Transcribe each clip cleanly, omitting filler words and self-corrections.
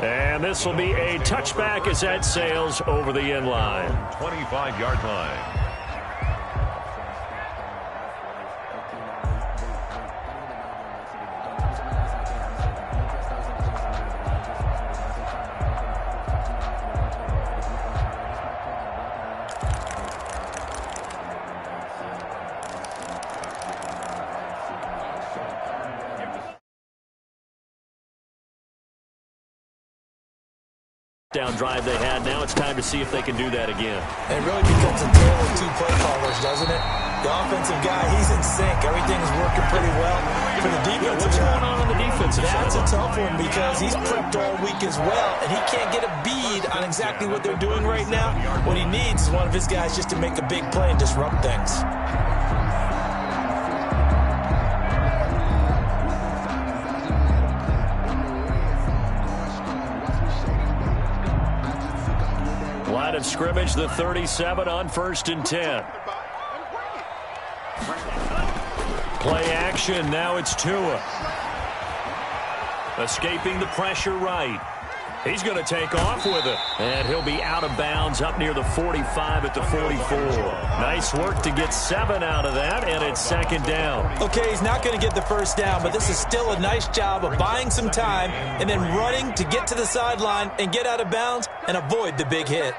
And this will be a touchback as that sails over the end line. 25-yard line. Down drive they had. Now it's time to see if they can do that again. It really becomes a tale of two play callers, doesn't it? The offensive guy, he's in sync. Everything's working pretty well. For the defensive what's guy, going on the defensive side? That's a tough one because he's prepped all week as well, and he can't get a bead on exactly what they're doing right now. What he needs is one of his guys just to make a big play and disrupt things. Line of scrimmage, the 37 on 1st and 10. Play action, now it's Tua. Escaping the pressure right. He's going to take off with it. And he'll be out of bounds up near the 45 at the 44. Nice work to get 7 out of that, and it's 2nd down. Okay, he's not going to get the first down, but this is still a nice job of buying some time and then running to get to the sideline and get out of bounds and avoid the big hit.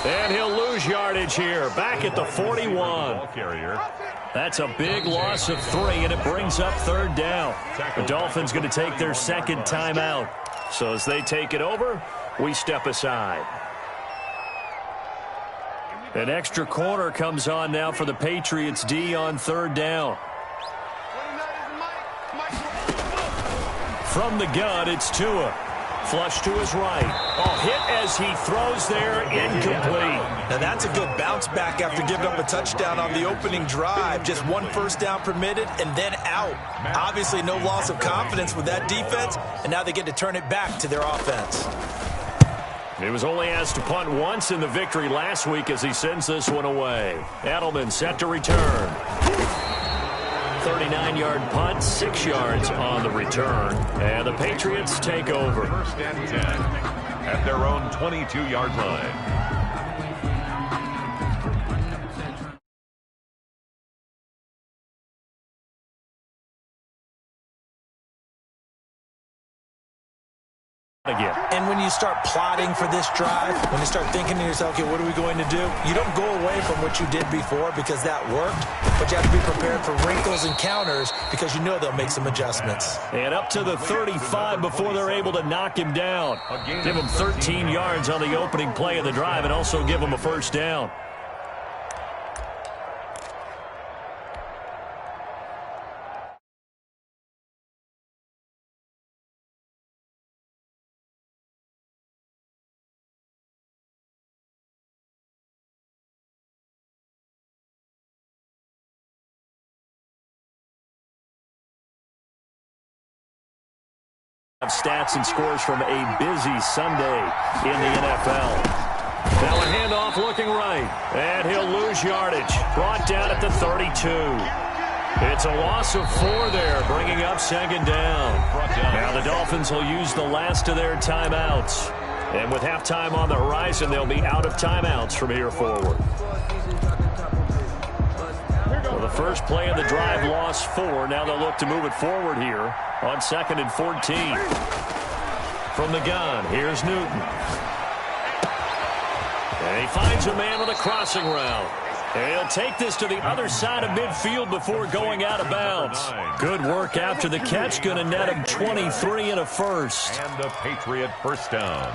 And he'll lose yardage here, back at the 41. That's a big loss of 3, and it brings up 3rd down. The Dolphins going to take their 2nd timeout. So as they take it over, we step aside. An extra corner comes on now for the Patriots D on 3rd down. From the gun, it's Tua. Flush to his right. Oh, hit as he throws there, incomplete. Now that's a good bounce back after giving up a touchdown on the opening drive. Just 1 first down permitted and then out. Obviously no loss of confidence with that defense, and now they get to turn it back to their offense. He was only asked to punt once in the victory last week as he sends this one away. Edelman set to return. 39-yard punt, 6 yards on the return. And the Patriots take over. 1st and 10 at their own 22-yard line. Again. And when you start plotting for this drive, when you start thinking to yourself, okay, what are we going to do? You don't go away from what you did before because that worked, but you have to be prepared for wrinkles and counters because you know they'll make some adjustments. And up to the 35 before they're able to knock him down. Give him 13 yards on the opening play of the drive and also give him a 1st down. Stats and scores from a busy Sunday in the NFL. Now a handoff looking right, and he'll lose yardage. Brought down at the 32. It's a loss of 4 there, bringing up 2nd down. Now the Dolphins will use the last of their timeouts. And with halftime on the horizon, they'll be out of timeouts from here forward. Well, the first play of the drive lost 4. Now they'll look to move it forward here on 2nd and 14. From the gun, here's Newton. And he finds a man on a crossing route. And he'll take this to the other side of midfield before going out of bounds. Good work after the catch. Going to net him 23 and a first. And a Patriot first down.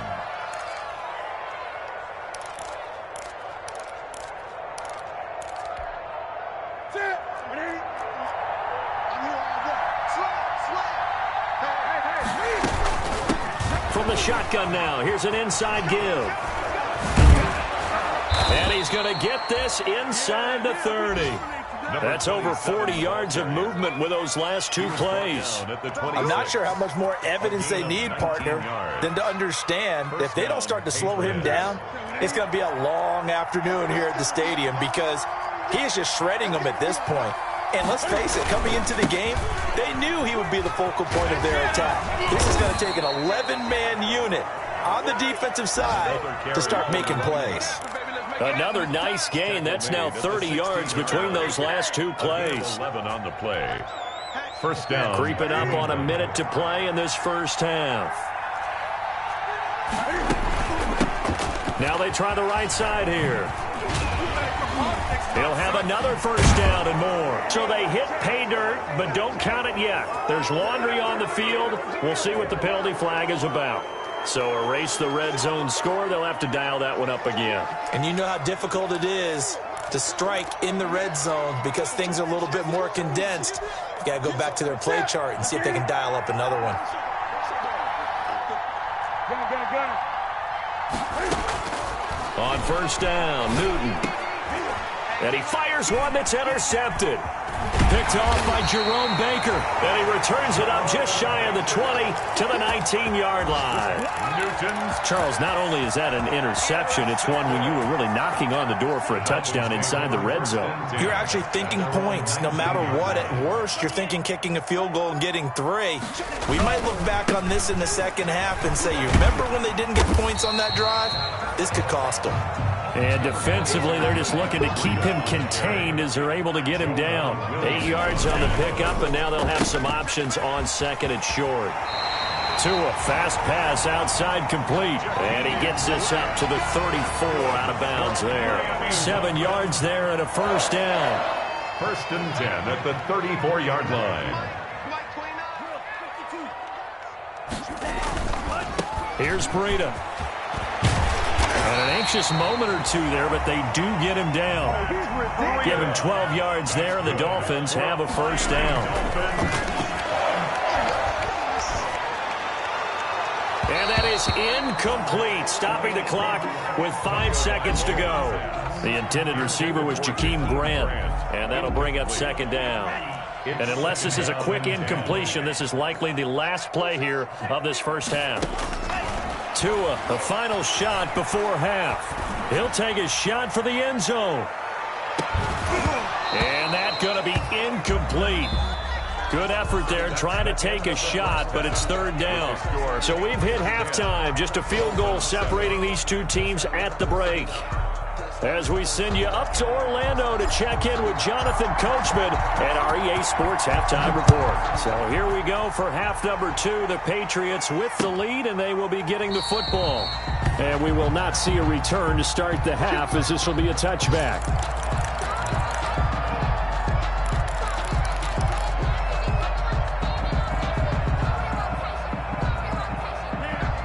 From the shotgun now, here's an inside give. And he's going to get this inside the 30. That's over 40 yards of movement with those last 2 plays. I'm not sure how much more evidence they need, partner, than to understand that if they don't start to slow him down, it's going to be a long afternoon here at the stadium because he is just shredding them at this point. And let's face it, coming into the game, they knew he would be the focal point of their attack. This is going to take an 11-man unit on the defensive side to start making plays. Another nice gain. That's now 30 yards between those last two plays. 11 on the play. First down. Creeping up on a minute to play in this first half. Now they try the right side here. He'll have another first down and more. So they hit pay dirt, but don't count it yet. There's laundry on the field. We'll see what the penalty flag is about. So erase the red zone score. They'll have to dial that one up again. And you know how difficult it is to strike in the red zone because things are a little bit more condensed. You got to go back to their play chart and see if they can dial up another one. On first down, Newton. And he fires one that's intercepted. Picked off by Jerome Baker. And he returns it up just shy of the 20 to the 19-yard line. Charles, not only is that an interception, it's one when you were really knocking on the door for a touchdown inside the red zone. You're actually thinking points. No matter what, at worst, you're thinking kicking a field goal and getting 3. We might look back on this in the second half and say, you remember when they didn't get points on that drive? This could cost them. And defensively, they're just looking to keep him contained as they're able to get him down. 8 yards on the pickup, and now they'll have some options on second and short. Tua, fast pass outside complete. And he gets this up to the 34 out of bounds there. 7 yards there and a first down. First and 10 at the 34-yard line. Here's Breida. And an anxious moment or two there, but they do get him down. Give him 12 yards there, and the Dolphins have a first down. And that is incomplete, stopping the clock with 5 seconds to go. The intended receiver was Jakeem Grant, and that'll bring up second down. And unless this is a quick incompletion, this is likely the last play here of this first half. Tua, the final shot before half. He'll take a shot for the end zone. And that's going to be incomplete. Good effort there trying to take a shot, but it's third down. So we've hit halftime. Just a field goal separating these two teams at the break. As we send you up to Orlando to check in with Jonathan Coachman at our EA Sports Halftime Report. So here we go for half number 2. The Patriots with the lead, and they will be getting the football. And we will not see a return to start the half, as this will be a touchback.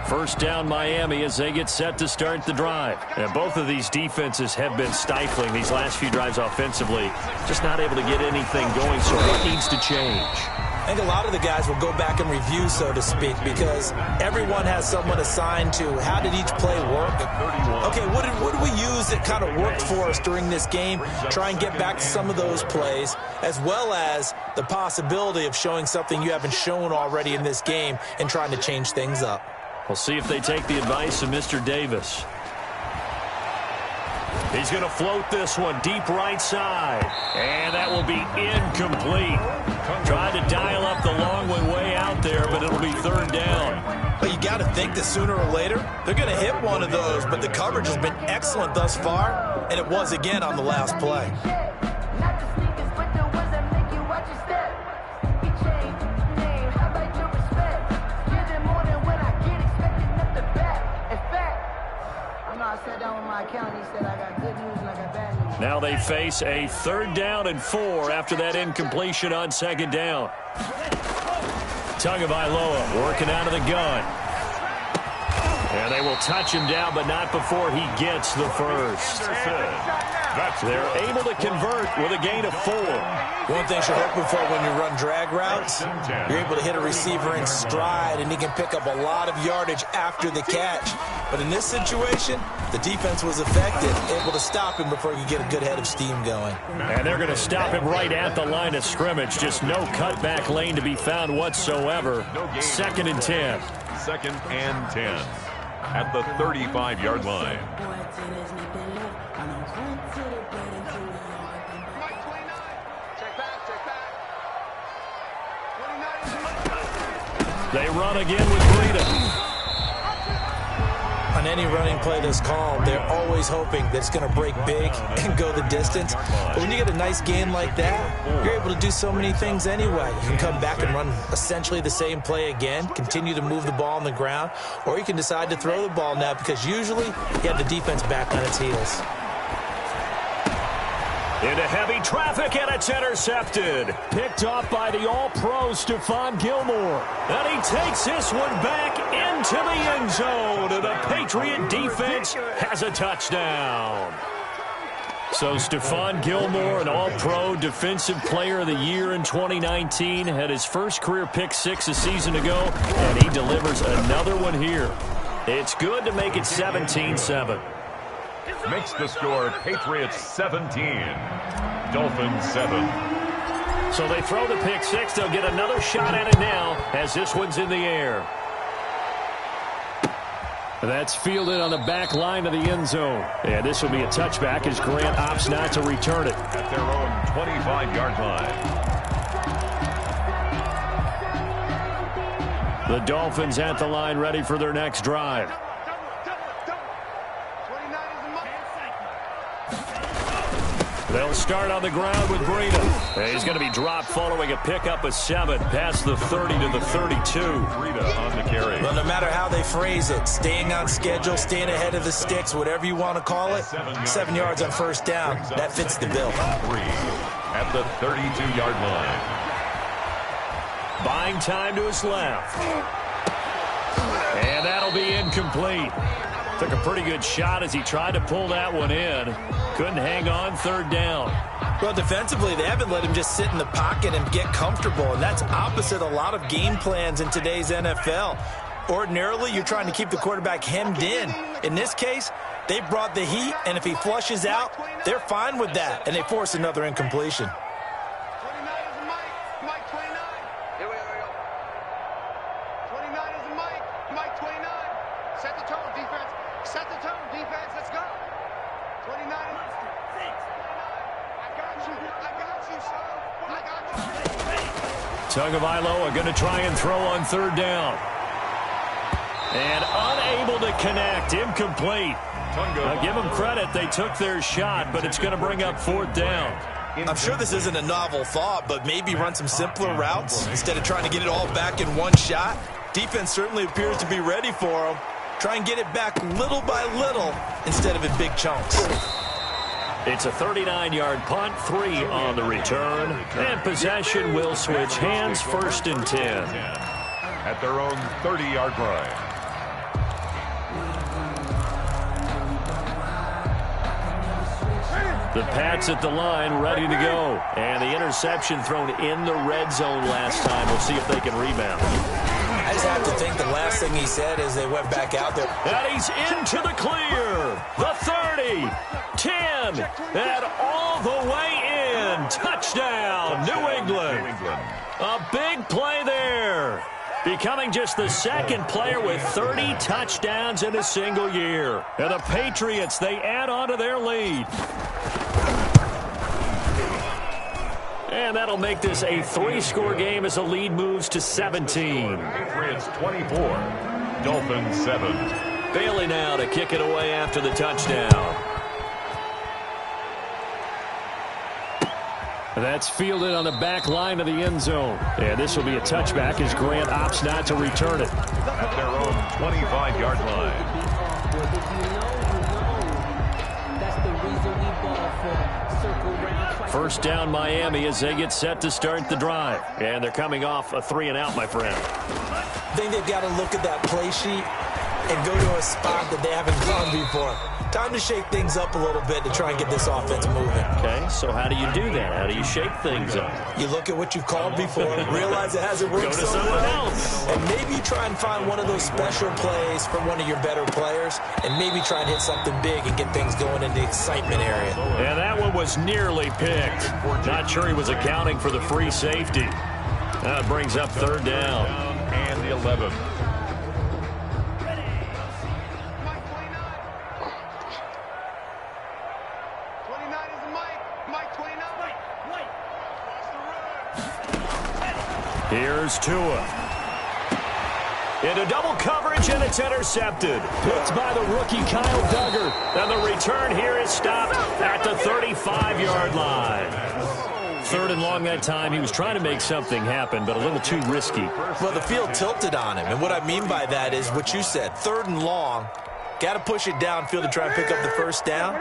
First down Miami as they get set to start the drive. And both of these defenses have been stifling these last few drives offensively. Just not able to get anything going, so what needs to change? I think a lot of the guys will go back and review, so to speak, because everyone has someone assigned to how did each play work. Okay, what did we use that kind of worked for us during this game? Try and get back to some of those plays, as well as the possibility of showing something you haven't shown already in this game and trying to change things up. We'll see if they take the advice of Mr. Davis. He's going to float this one deep right side. And that will be incomplete. Tried to dial up the long one way out there, but it'll be third down. But you got to think that sooner or later, they're going to hit one of those. But the coverage has been excellent thus far, and it was again on the last play. Now they face a third down and 4 after that incompletion on second down. Tagovailoa working out of the gun. And they will touch him down, but not before he gets the first. They're able to convert with a gain of 4. One thing you're hoping for when you run drag routes, you're able to hit a receiver in stride, and he can pick up a lot of yardage after the catch. But in this situation, the defense was effective, able to stop him before he could get a good head of steam going. And they're going to stop him right at the line of scrimmage. Just no cutback lane to be found whatsoever. Second and 10. Second and 10 at the 35-yard line. They run again with Breida. On any running play that's called, they're always hoping that it's going to break big and go the distance. But when you get a nice game like that, you're able to do so many things anyway. You can come back and run essentially the same play again, continue to move the ball on the ground, or you can decide to throw the ball now because usually you have the defense back on its heels. Into heavy traffic, and it's intercepted. Picked off by the All-Pro Stephon Gilmore. And he takes this one back into the end zone. And the Patriot defense has a touchdown. So Stephon Gilmore, an All-Pro Defensive Player of the Year in 2019, had his first career pick six a season ago, and he delivers another one here. It's good to make it 17-7. Makes the score Patriots 17, Dolphins 7. So they throw the pick six. They'll get another shot at it now as this one's in the air. That's fielded on the back line of the end zone. And this will be a touchback as Grant opts not to return it. At their own 25-yard line. The Dolphins at the line ready for their next drive. They'll start on the ground with Breida. He's going to be dropped following a pickup of 7 past the 30 to the 32. Breida on the carry. Well, no matter how they phrase it, staying on schedule, staying ahead of the sticks, whatever you want to call it, 7 yards on first down, that fits the bill. 3 at the 32-yard line. Buying time to his left. And that'll be incomplete. Took a pretty good shot as he tried to pull that one in. Couldn't hang on third down. Well, defensively, they haven't let him just sit in the pocket and get comfortable, and that's opposite a lot of game plans in today's NFL. Ordinarily, you're trying to keep the quarterback hemmed in. In this case, they brought the heat, and if he flushes out, they're fine with that, and they force another incompletion. Tagovailoa are going to try and throw on third down. And unable to connect. Incomplete. Now give them credit. They took their shot, but it's going to bring up fourth down. I'm sure this isn't a novel thought, but maybe run some simpler routes instead of trying to get it all back in one shot. Defense certainly appears to be ready for them. Try and get it back little by little instead of in big chunks. It's a 39-yard punt, 3 on the return, and possession will switch hands, 1st and 10. At their own 30-yard line. The Pats at the line, ready to go. And the interception thrown in the red zone last time. We'll see if they can rebound. I just have to think the last thing he said as they went back out there. And he's into the clear. The 30, 10, and all the way in. Touchdown, New England. A big play there. Becoming just the second player with 30 touchdowns in a single year. And the Patriots, they add on to their lead. And that'll make this a 3-score game as the lead moves to 17. Patriots 24, Dolphins 7. Bailey now to kick it away after the touchdown. That's fielded on the back line of the end zone. And this will be a touchback as Grant opts not to return it. At their own 25-yard line. First down Miami as they get set to start the drive. And they're coming off a 3-and-out, my friend. I think they've got to look at that play sheet and go to a spot that they haven't gone before. Time to shake things up a little bit to try and get this offense moving. Okay, so how do you do that? How do you shake things up? You look at what you've called before, realize it hasn't worked Go to so someone well, else. and maybe try and find one of those special plays from one of your better players, and maybe try and hit something big and get things going in the excitement area. And that one was nearly picked. Not sure he was accounting for the free safety. That brings up third down. And the 11. Here's Tua. into double coverage, and it's intercepted. Picked by the rookie Kyle Duggar. And the return here is stopped at the 35-yard line. 3rd and long that time. He was trying to make something happen, but a little too risky. Well, the field tilted on him, and what I mean by that is what you said. 3rd and long, got to push it downfield to try and pick up the first down.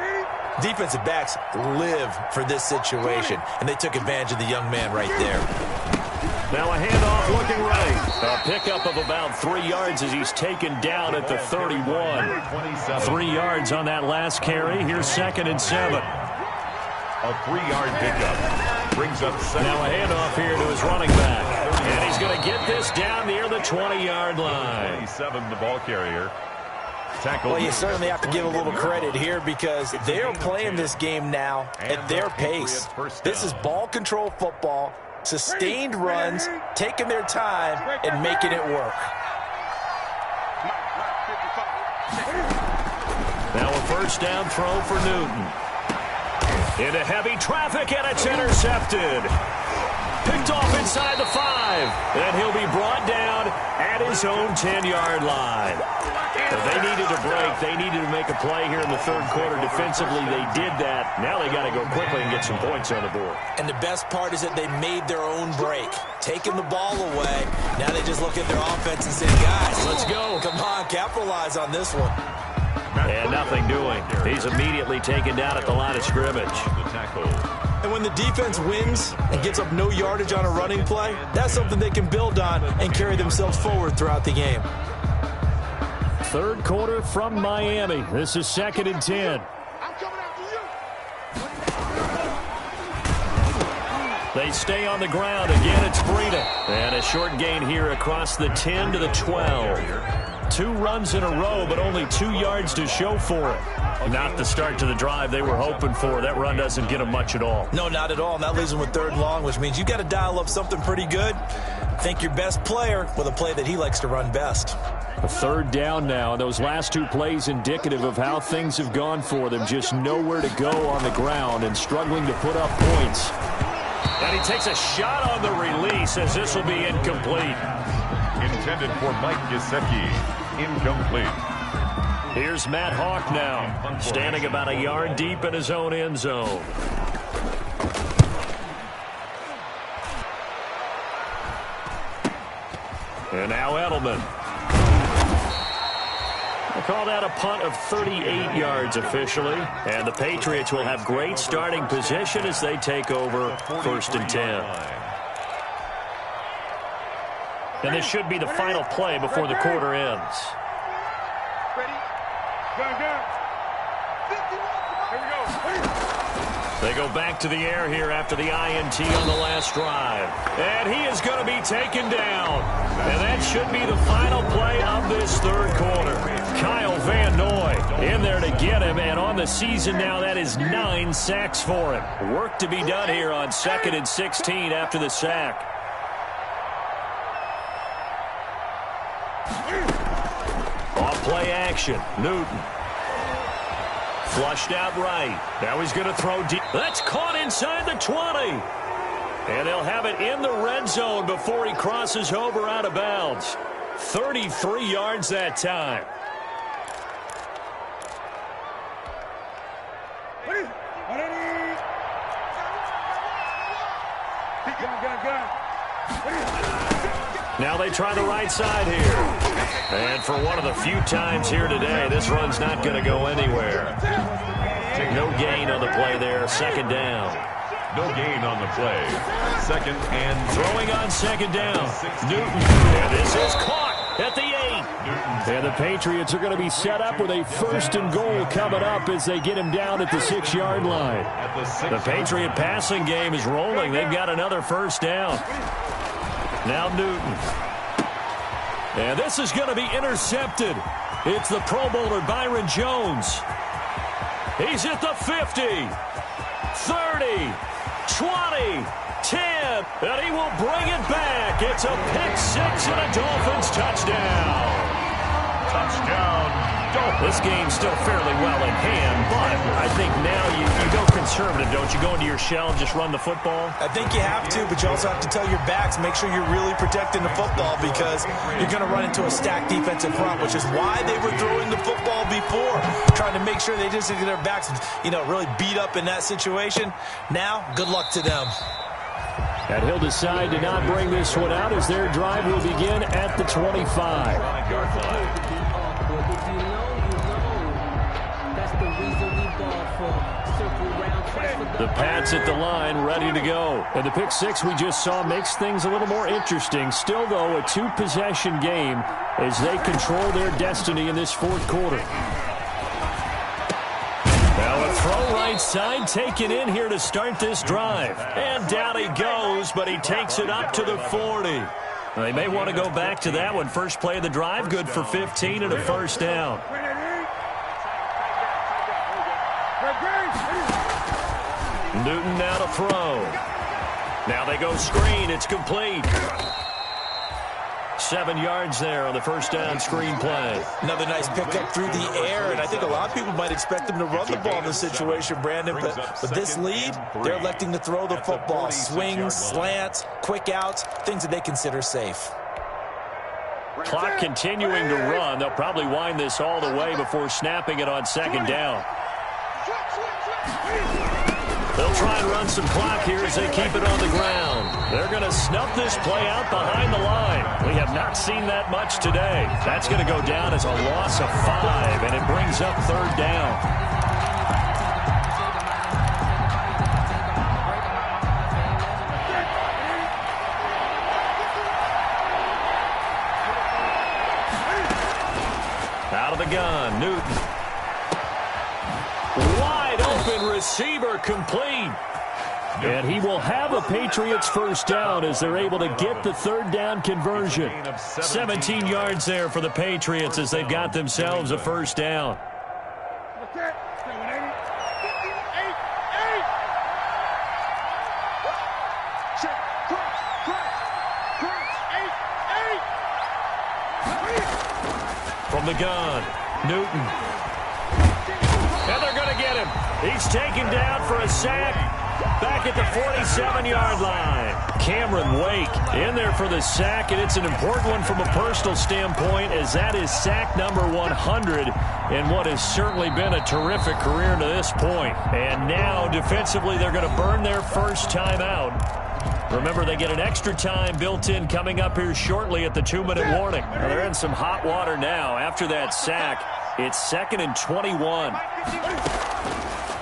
Defensive backs live for this situation, and they took advantage of the young man right there. Now a handoff looking right. A pickup of about 3 yards as he's taken down at the 31. 3 yards on that last carry. Here's 2nd and 7. A 3-yard pickup brings up 2nd. Now a handoff here to his running back. And he's going to get this down near the 20-yard line. 27, the ball carrier. Well, you certainly have to give a little credit here because they're playing this game now at their pace. This is ball control football, sustained runs, taking their time, and making it work. Now a first down throw for Newton. Into heavy traffic, and it's intercepted. Picked off inside the 5, and he'll be brought down at his own 10-yard line. They needed a break. They needed to make a play here in the 3rd quarter. Defensively, they did that. Now they got to go quickly and get some points on the board. And the best part is that they made their own break, taking the ball away. Now they just look at their offense and say, guys, let's go. Come on, capitalize on this one. And nothing doing. He's immediately taken down at the line of scrimmage. And when the defense wins and gets up no yardage on a running play, that's something they can build on and carry themselves forward throughout the game. 3rd quarter from Miami. This is 2nd and 10. They stay on the ground. Again, it's Breida. And a short gain here across the 10 to the 12. 2 runs in a row, but only 2 yards to show for it. Not the start to the drive they were hoping for. That run doesn't get them much at all. No, not at all. And that leaves them with 3rd and long, which means you got to dial up something pretty good. Think your best player with a play that he likes to run best. A 3rd down now. Those last 2 plays indicative of how things have gone for them. Just nowhere to go on the ground and struggling to put up points. And he takes a shot on the release as this will be incomplete. Intended for Mike Gesicki. Incomplete. Here's Matt Hawk now, standing about a yard deep in his own end zone. And now Edelman. They call that a punt of 38 yards officially. And the Patriots will have great starting position as they take over 1st and 10. And this should be the final play before the quarter ends. They go back to the air here after the INT on the last drive. And he is going to be taken down. And that should be the final play of this 3rd quarter. Kyle Van Noy in there to get him. And on the season now, that is 9 sacks for him. Work to be done here on 2nd and 16 after the sack. Off play action. Newton. Flushed out right. Now he's going to throw deep. That's caught inside the 20. And they'll have it in the red zone before he crosses over out of bounds. 33 yards that time. Now they try the right side here. And for one of the few times here today, this run's not going to go anywhere. No gain on the play there. 2nd down. No gain on the play. 2nd and throwing on 2nd down. Newton. And this is caught at the 8. And the Patriots are going to be set up with a 1st and goal coming up as they get him down at the 6-yard line. The Patriot passing game is rolling. They've got another 1st down. Now Newton. And this is going to be intercepted. It's the Pro Bowler Byron Jones. He's at the 50, 30, 20, 10, and he will bring it back. It's a pick 6 and a Dolphins touchdown. Touchdown, This game's still fairly well in hand, but I think now you go conservative, don't you? Go into your shell and just run the football? I think you have to, but you also have to tell your backs, make sure you're really protecting the football because you're going to run into a stacked defensive front, which is why they were throwing the football before, trying to make sure they just get their backs, really beat up in that situation. Now, good luck to them. And he'll decide to not bring this one out as their drive will begin at the 25. The Pats at the line, ready to go. And the pick six we just saw makes things a little more interesting. Still, though, a two-possession game as they control their destiny in this fourth quarter. Now a throw right side taken in here to start this drive. And down he goes, but he takes it up to the 40. They may want to go back to that one. First play of the drive, good for 15 and a first down. Newton now to throw. Now they go screen. It's complete. 7 yards there on the first down screen play. Another nice pickup through the air, and I think a lot of people might expect them to run the ball in this situation, Brandon, but with this lead, they're electing to throw the football. Swings, slants, quick outs, things that they consider safe. Clock continuing to run. They'll probably wind this all the way before snapping it on second down. They'll try and run some clock here as they keep it on the ground. They're going to snuff this play out behind the line. We have not seen that much today. That's going to go down as a loss of 5, and it brings up third down. Out of the gun, Newton. Wide open receiver complete. And he will have a Patriots first down as they're able to get the third down conversion. 17 yards there for the Patriots as they've got themselves a first down. From the gun, Newton. And they're going to get him. He's taken down for a sack back at the 47-yard line. Cameron Wake in there for the sack, and it's an important one from a personal standpoint as that is sack number 100 in what has certainly been a terrific career to this point. And now defensively they're going to burn their first time out. Remember, they get an extra time built in coming up here shortly at the 2-minute warning. Now, they're in some hot water now after that sack. It's 2nd and 21.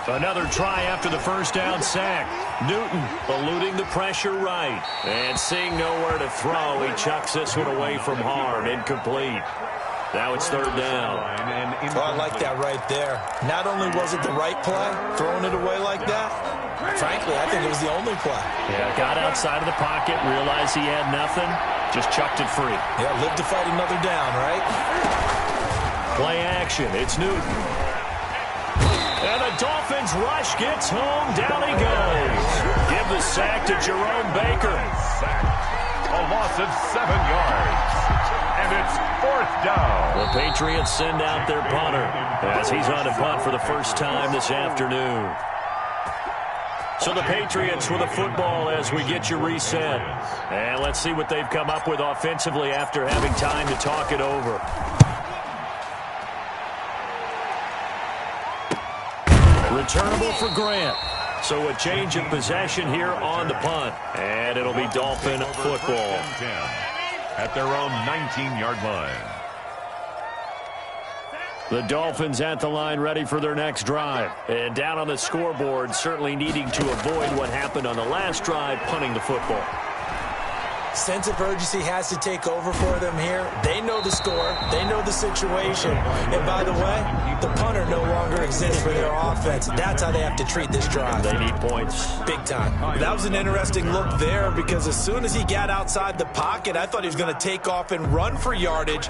Another try after the first down sack. Newton eluding the pressure right. And seeing nowhere to throw, he chucks this one away from harm. Incomplete. Now it's third down. Oh, I like that right there. Not only was it the right play, throwing it away like that, frankly, I think it was the only play. Yeah, got outside of the pocket, realized he had nothing, just chucked it free. Yeah, live to fight another down, right? Play action, it's Newton. And the Dolphins rush gets home, down he goes. Give the sack to Jerome Baker. A loss of 7 yards. And it's fourth down. The Patriots send out their punter as he's on to punt for the first time this afternoon. So the Patriots with the football as we get you reset. And let's see what they've come up with offensively after having time to talk it over. Returnable for Grant. So a change of possession here on the punt. And it'll be Dolphin football. At their own 19-yard line. The Dolphins at the line ready for their next drive. And down on the scoreboard, certainly needing to avoid what happened on the last drive, punting the football. Sense of urgency has to take over for them here. They know the score. They know the situation. And by the way, the punter no longer exists for their offense. That's how they have to treat this drive. They need points. Big time. That was an interesting look there because as soon as he got outside the pocket, I thought he was going to take off and run for yardage.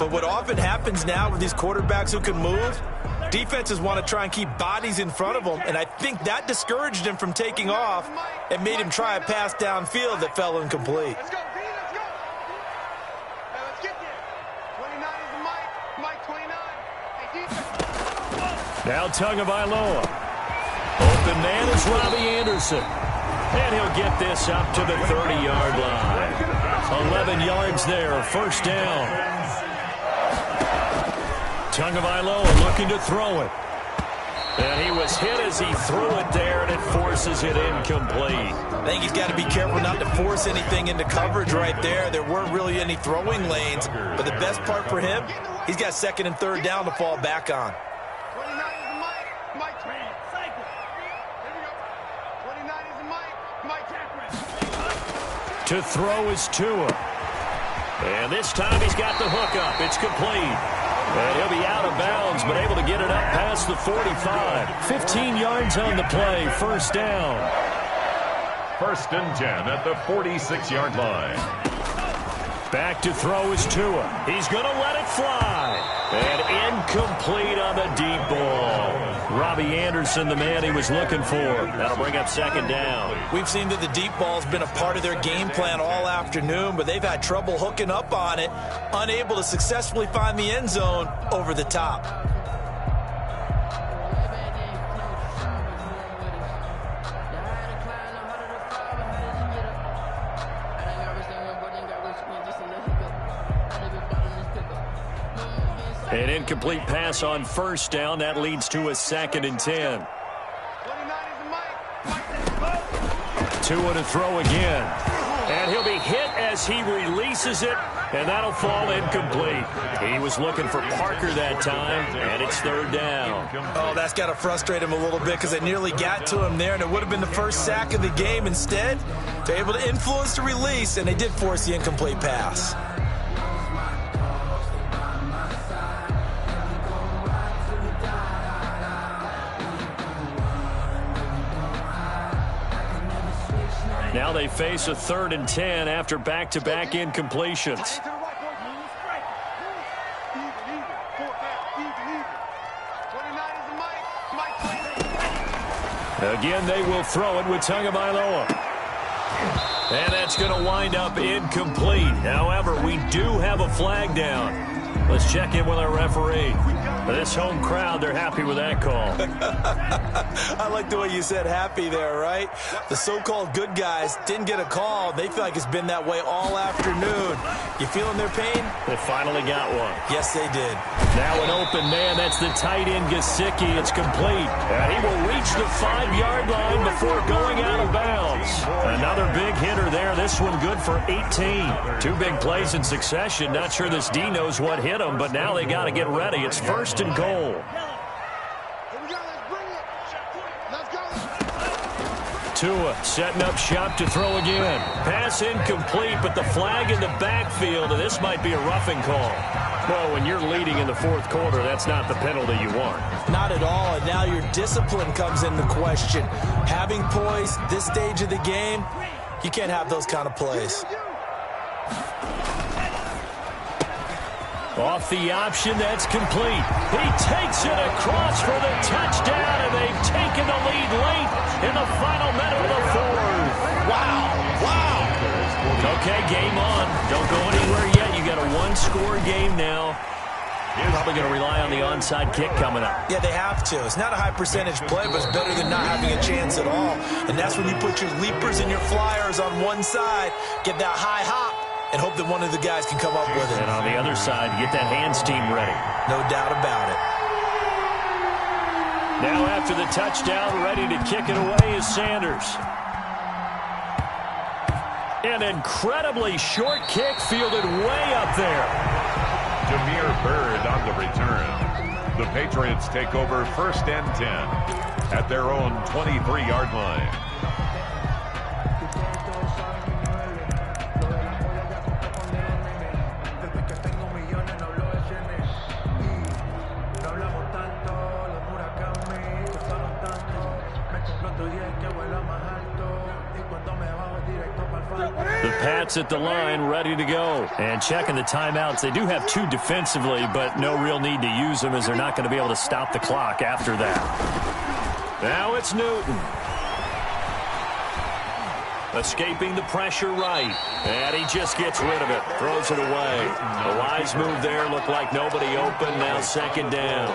But what often happens now with these quarterbacks who can move, defenses want to try and keep bodies in front of them, and I think that discouraged him from taking off and made him try a pass downfield that fell incomplete. Let's go, V, let's go. Let's get there. 29 is Mike. Mike, 29. Hey, Now Tagovailoa. Open man is Robbie Anderson. And he'll get this up to the 30-yard line. 11 yards there, first down. Tagovailoa looking to throw it. And he was hit as he threw it there, and it forces it incomplete. I think he's got to be careful not to force anything into coverage right there. There weren't really any throwing lanes, but the best part for him, he's got second and third down to fall back on. 29 is the Mike. Cycle. Here we go. 29 is the Mike. To throw is Tua. And this time he's got the hook up. It's complete. And he'll be out of bounds, but able to get it up past the 45. 15 yards on the play, first down. First and 10 at the 46-yard line. Back to throw is Tua. He's going to let it fly. And incomplete on the deep ball. Robbie Anderson, the man he was looking for. That'll bring up second down. We've seen that the deep ball's been a part of their game plan all afternoon, but they've had trouble hooking up on it, unable to successfully find the end zone over the top. An incomplete pass on first down. That leads to a second and 10. Tua to throw again. And he'll be hit as he releases it, and that'll fall incomplete. He was looking for Parker that time, and it's third down. Oh, that's got to frustrate him a little bit because they nearly got to him there, and it would have been the first sack of the game. Instead, they're able to influence the release, and they did force the incomplete pass. Now they face a third and 10 after back-to-back incompletions. Again, they will throw it with Tagovailoa. And that's going to wind up incomplete. However, we do have a flag down. Let's check in with our referee. This home crowd, they're happy with that call. I like the way you said happy there, right? The so-called good guys didn't get a call. They feel like it's been that way all afternoon. You feeling their pain? They finally got one. Yes, they did. Now an open man. That's the tight end, Gesicki. It's complete. And he will reach the 5-yard line before going out of bounds. Another big hitter there. This one good for 18. 2 big plays in succession. Not sure this D knows what hit him, but now they got to get ready. It's first and goal. Tua setting up shop to throw again. Pass incomplete, but the flag in the backfield, and this might be a roughing call. Well, when you're leading in the fourth quarter, that's not the penalty you want. Not at all, and now your discipline comes into question. Having poise this stage of the game, you can't have those kind of plays. Off the option, that's complete. He takes it across for the touchdown, and they've taken the lead late in the final minute of the fourth. Wow. Okay, game on. Don't go anywhere yet. You got a one-score game now. You're probably going to rely on the onside kick coming up. Yeah, they have to. It's not a high-percentage play, but it's better than not having a chance at all. And that's when you put your leapers and your flyers on one side, get that high hop, and hope that one of the guys can come up with it. And on the other side, get that hands team ready. No doubt about it. Now after the touchdown, ready to kick it away is Sanders. An incredibly short kick fielded way up there. Jameer Byrd on the return. The Patriots take over first and 10 at their own 23-yard line. The Pats at the line, ready to go. And checking the timeouts. They do have 2 defensively, but no real need to use them as they're not going to be able to stop the clock after that. Now it's Newton. Escaping the pressure right. And he just gets rid of it. Throws it away. The wise move there. Looked like nobody open. Now second down.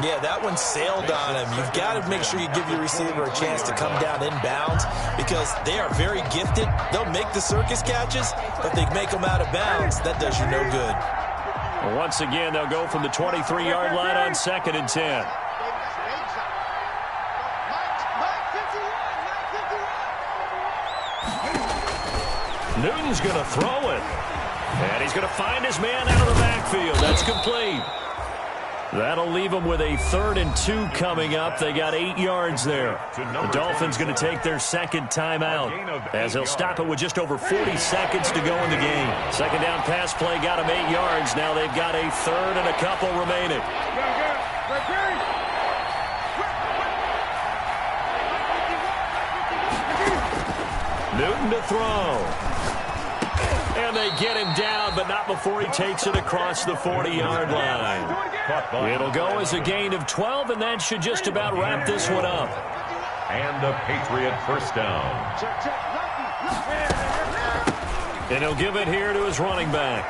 Yeah, that one sailed on him. You've got to make sure you give your receiver a chance to come down inbounds because they are very gifted. They'll make the circus catches, but they make them out of bounds. That does you no good. Well, once again, they'll go from the 23-yard line on 2nd and 10. Newton's going to throw it. And he's going to find his man out of the backfield. That's complete. That'll leave them with a 3rd and 2 coming up. They got 8 yards there. The Dolphins going to take their second timeout as they'll stop it with just over 40 seconds to go in the game. Second down pass play got them 8 yards. Now they've got a 3rd and a couple remaining. Newton to throw. And they get him down, but not before he takes it across the 40-yard line. It'll go as a gain of 12, and that should just about wrap this one up. And a Patriot first down. And he'll give it here to his running back.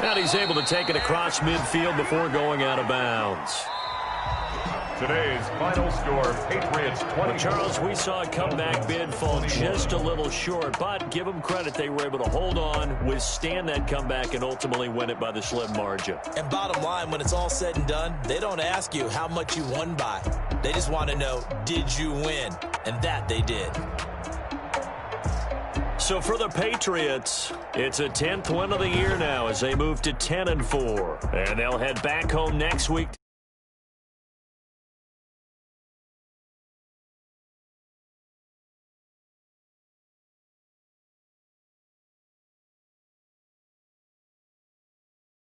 And he's able to take it across midfield before going out of bounds. Today's final score, Patriots 20. Well, Charles, we saw a comeback bid fall just a little short, but give them credit. They were able to hold on, withstand that comeback, and ultimately win it by the slim margin. And bottom line, when it's all said and done, they don't ask you how much you won by. They just want to know, did you win? And that they did. So for the Patriots, it's a 10th win of the year now as they move to 10-4. And they'll head back home next week.